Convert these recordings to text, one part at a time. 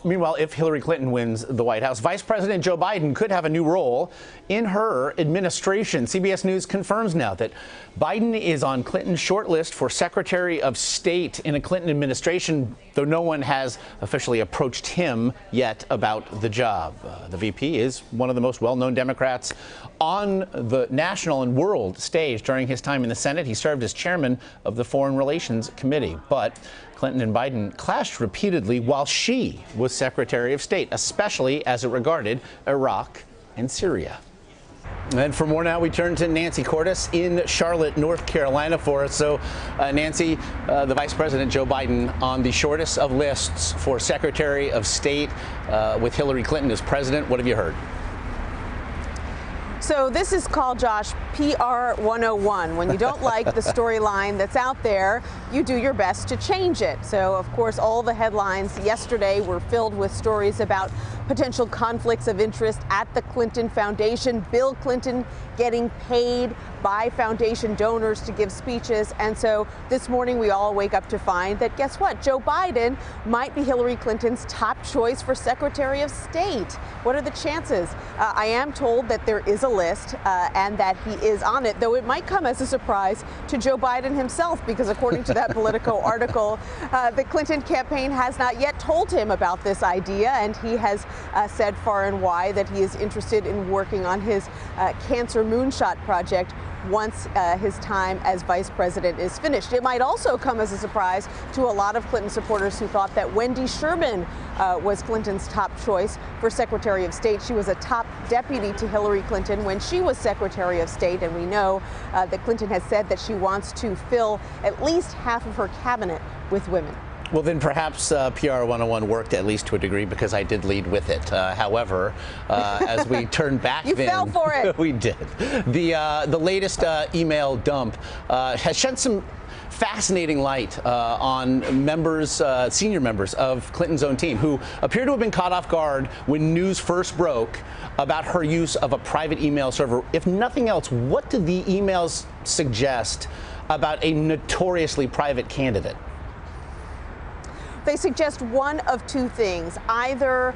Meanwhile, if Hillary Clinton wins the White House, Vice President Joe Biden could have a new role in her administration. CBS News confirms now that Biden is on Clinton's short list for Secretary of State in a Clinton administration, though no one has officially approached him yet about the job. The VP is one of the most well-known Democrats on the national and world stage. During his time in the Senate, he served as chairman of the Foreign Relations Committee. But Clinton and Biden clashed repeatedly while she was Secretary of State, especially as it regarded Iraq and Syria. And for more now, we turn to Nancy Cordes in Charlotte, North Carolina for us. So, Nancy, the Vice President Joe Biden on the shortest of lists for Secretary of State with Hillary Clinton as president. What have you heard? So this is called, Josh, PR 101. When you don't like the storyline that's out there, you do your best to change it. So, of course, all the headlines yesterday were filled with stories about potential conflicts of interest at the Clinton Foundation, Bill Clinton getting paid by foundation donors to give speeches. And so this morning we all wake up to find that, guess what? Joe Biden might be Hillary Clinton's top choice for Secretary of State. What are the chances? I am told that there is a list and that he is on it, though it might come as a surprise to Joe Biden himself, because according to that Politico article, the Clinton campaign has not yet told him about this idea, and he has said far and wide that he is interested in working on his cancer moonshot project once his time as vice president is finished. It might also come as a surprise to a lot of Clinton supporters who thought that Wendy Sherman was Clinton's top choice for Secretary of State. She was a top deputy to Hillary Clinton when she was Secretary of State, and we know that Clinton has said that she wants to fill at least half of her cabinet with women. Well, then perhaps PR 101 worked, at least to a degree, because I did lead with it. However, as we turn back, you fell for it. We did. The latest email dump has shed some fascinating light on members, senior members of Clinton's own team, who appear to have been caught off guard when news first broke about her use of a private email server. If nothing else, what do the emails suggest about a notoriously private candidate? They suggest one of two things. Either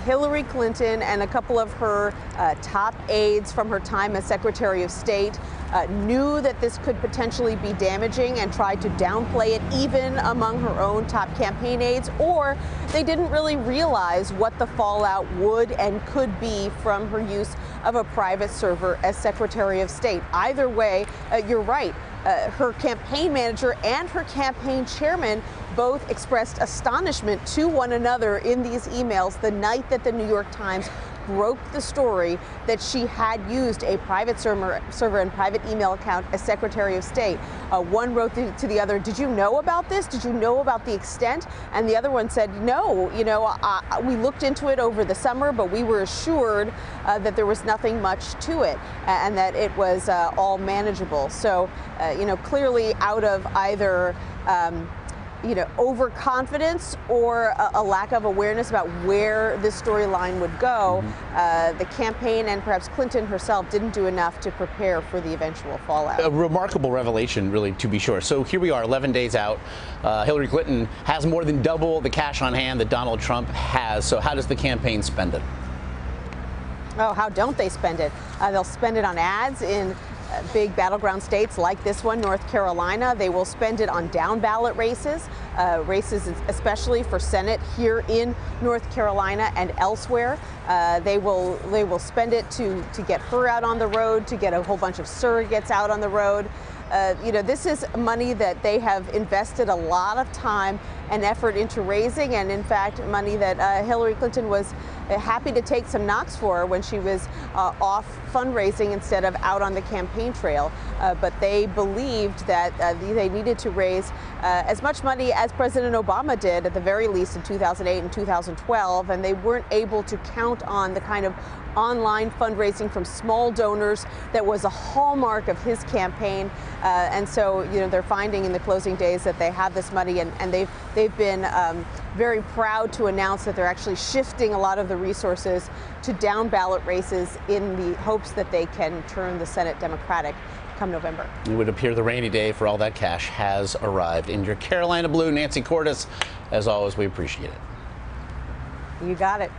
Hillary Clinton and a couple of her top aides from her time as Secretary of State knew that this could potentially be damaging and tried to downplay it even among her own top campaign aides, or they didn't really realize what the fallout would and could be from her use of a private server as Secretary of State. Either way, you're right. Her campaign manager and her campaign chairman both expressed astonishment to one another in these emails the night that the New York Times broke the story that she had used a private server and private email account as Secretary of State. One wrote to the other, "Did you know about this? Did you know about the extent?" And the other one said, "No, we looked into it over the summer, but we were assured that there was nothing much to it and that it was all manageable." So, clearly out of either overconfidence or a lack of awareness about where this storyline would go, the campaign and perhaps Clinton herself didn't do enough to prepare for the eventual fallout. A remarkable revelation, really, to be sure. So here we are, 11 days out. Hillary Clinton has more than double the cash on hand that Donald Trump has. So how does the campaign spend it? Oh, how don't they spend it? They'll spend it on ads in big battleground states like this one, North Carolina. They will spend it on down ballot races, especially for Senate here in North Carolina and elsewhere. They will spend it to get her out on the road, to get a whole bunch of surrogates out on the road. This is money that they have invested a lot of time and effort into raising, and in fact, money that Hillary Clinton was happy to take some knocks for when she was off fundraising instead of out on the campaign trail. But they believed that they needed to raise as much money as President Obama did, at the very least, in 2008 and 2012, and they weren't able to count on the kind of online fundraising from small donors that was a hallmark of his campaign. And so, they're finding in the closing days that they have this money, and they've been very proud to announce that they're actually shifting a lot of the resources to down ballot races in the hopes that they can turn the Senate Democratic come November. It would appear the rainy day for all that cash has arrived. In your Carolina Blue, Nancy Cordes, as always, we appreciate it. You got it.